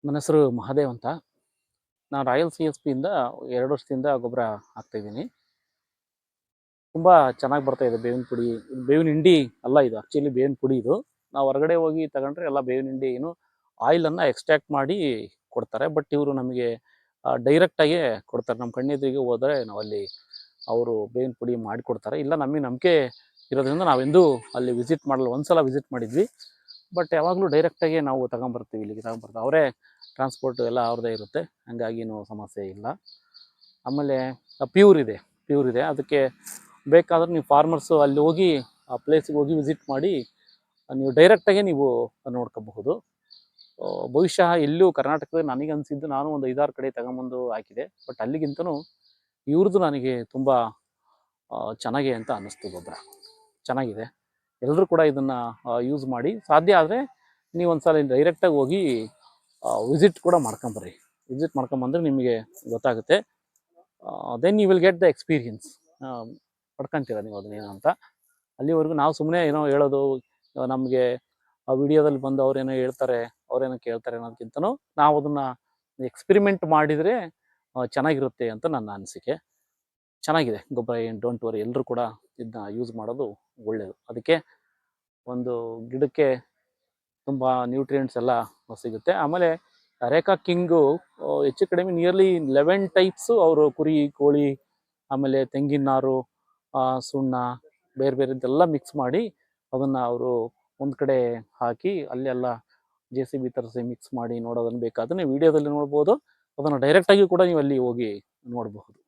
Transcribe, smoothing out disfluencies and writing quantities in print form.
ನನ್ನ ಹೆಸರು ಮಹಾದೇವ್ ಅಂತ. ನಾನು ರಾಯಲ್ CSPಯಿಂದ 2 ವರ್ಷದಿಂದ ಗೊಬ್ಬರ ಹಾಕ್ತಾಯಿದ್ದೀನಿ. ತುಂಬ ಚೆನ್ನಾಗಿ ಬರ್ತಾ ಇದೆ ಬೇವಿನ ಪುಡಿ. ಬೇವಿನ ಹಿಂಡಿ ಅಲ್ಲ ಇದು, ಆ್ಯಕ್ಚುಲಿ ಬೇವಿನ ಪುಡಿ ಇದು. ನಾವು ಹೊರಗಡೆ ಹೋಗಿ ತಗೊಂಡ್ರೆ ಎಲ್ಲ ಬೇವಿನ ಹಿಂಡಿ ಏನು ಆಯಿಲನ್ನು ಎಕ್ಸ್ಟ್ರಾಕ್ಟ್ ಮಾಡಿ ಕೊಡ್ತಾರೆ. ಬಟ್ ಇವರು ನಮಗೆ ಡೈರೆಕ್ಟಾಗೇ ಕೊಡ್ತಾರೆ. ನಮ್ಮ ಕಣ್ಣೆದುರಿಗೆ ಹೋದರೆ ನಾವಲ್ಲಿ ಅವರು ಬೇವಿನ ಪುಡಿ ಮಾಡಿಕೊಡ್ತಾರೆ. ಇಲ್ಲ ನಮಗೆ ನಂಬಿಕೆ ಇರೋದ್ರಿಂದ ನಾವೆಂದೂ ಅಲ್ಲಿ ವಿಸಿಟ್ ಮಾಡಲ್ಲ. ಒಂದು ಸಲ ವಿಸಿಟ್ ಮಾಡಿದ್ವಿ. ಬಟ್ ಯಾವಾಗಲೂ ಡೈರೆಕ್ಟಾಗಿ ನಾವು ತಗೊಂಬರ್ತೀವಿ, ಇಲ್ಲಿಗೆ ತಗೊಂಬರ್ತೀವಿ. ಅವರೇ ಟ್ರಾನ್ಸ್ಪೋರ್ಟು ಎಲ್ಲ ಅವ್ರದ್ದೇ ಇರುತ್ತೆ, ಹಾಗಾಗಿ ಏನೂ ಸಮಸ್ಯೆ ಇಲ್ಲ. ಆಮೇಲೆ ಪ್ಯೂರ್ ಇದೆ. ಅದಕ್ಕೆ ಬೇಕಾದ್ರೆ ನೀವು ಫಾರ್ಮರ್ಸು ಅಲ್ಲಿ ಹೋಗಿ ಆ ಪ್ಲೇಸಿಗೆ ಹೋಗಿ ವಿಸಿಟ್ ಮಾಡಿ ನೀವು ಡೈರೆಕ್ಟಾಗೆ ನೀವು ನೋಡ್ಕೋಬಹುದು. ಬಹುಶಃ ಎಲ್ಲೂ ಕರ್ನಾಟಕದಲ್ಲಿ ನನಗನ್ಸಿದ್ದು ನಾನು ಒಂದು 5-6 ಕಡೆ ತಗೊಂಬಂದು ಹಾಕಿದೆ. ಬಟ್ ಅಲ್ಲಿಗಿಂತನೂ ಇವ್ರದ್ದು ನನಗೆ ತುಂಬ ಚೆನ್ನಾಗಿದೆ ಅಂತ ಅನ್ನಿಸ್ತು. ಗೊಬ್ಬರ ಚೆನ್ನಾಗಿದೆ. ಎಲ್ಲರೂ ಕೂಡ ಇದನ್ನು ಯೂಸ್ ಮಾಡಿ. ಸಾಧ್ಯ ಆದರೆ ನೀವು ಒಂದು ಸಲ ಡೈರೆಕ್ಟಾಗಿ ಹೋಗಿ ವಿಸಿಟ್ ಕೂಡ ಮಾಡ್ಕೊಂಬರ್ರಿ. ವಿಸಿಟ್ ಮಾಡ್ಕೊಂಬಂದ್ರೆ ನಿಮಗೆ ಗೊತ್ತಾಗುತ್ತೆ. Then you will get the experience. ಪಡ್ಕೊಂತೀರ ನೀವು ಅದನ್ನೇನು ಅಂತ. ಅಲ್ಲಿವರೆಗೂ ನಾವು ಸುಮ್ಮನೆ ಏನೋ ಹೇಳೋದು, ನಮಗೆ ಆ ವಿಡಿಯೋದಲ್ಲಿ ಬಂದು ಅವ್ರೇನೋ ಹೇಳ್ತಾರೆ, ಅವರೇನೋ ಕೇಳ್ತಾರೆ ಅನ್ನೋದಕ್ಕಿಂತನೂ ನಾವು ಅದನ್ನು ಎಕ್ಸ್ಪೆರಿಮೆಂಟ್ ಮಾಡಿದರೆ ಚೆನ್ನಾಗಿರುತ್ತೆ ಅಂತ ನನ್ನ ಅನಿಸಿಕೆ. ಚೆನ್ನಾಗಿದೆ ಗೊಬ್ಬರ, ಏನು ಡೋಂಟ್ ವರಿ. ಎಲ್ಲರೂ ಕೂಡ ಇದನ್ನ ಯೂಸ್ ಮಾಡೋದು ಒಳ್ಳೆಯದು. ಅದಕ್ಕೆ ಒಂದು ಗಿಡಕ್ಕೆ ತುಂಬ ನ್ಯೂಟ್ರಿಯೆಂಟ್ಸ್ ಎಲ್ಲ ಸಿಗುತ್ತೆ. ಆಮೇಲೆ ಅರೇಕಾ ಕಿಂಗು ಹೆಚ್ಚು ಕಡಿಮೆ ನಿಯರ್ಲಿ 11 ಟೈಪ್ಸು ಅವರು ಕುರಿ, ಕೋಳಿ, ಆಮೇಲೆ ತೆಂಗಿನ ನಾರು, ಸುಣ್ಣ, ಬೇರೆ ಬೇರೆದೆಲ್ಲ ಮಿಕ್ಸ್ ಮಾಡಿ ಅದನ್ನು ಅವರು ಒಂದು ಕಡೆ ಹಾಕಿ ಅಲ್ಲೆಲ್ಲ JCB ತರಿಸಿ ಮಿಕ್ಸ್ ಮಾಡಿ ನೋಡೋದನ್ನು ಬೇಕಾದ್ರೆ ನೀವು ವಿಡಿಯೋದಲ್ಲಿ ನೋಡ್ಬೋದು. ಅದನ್ನು ಡೈರೆಕ್ಟಾಗಿ ಕೂಡ ನೀವು ಅಲ್ಲಿ ಹೋಗಿ ನೋಡಬಹುದು.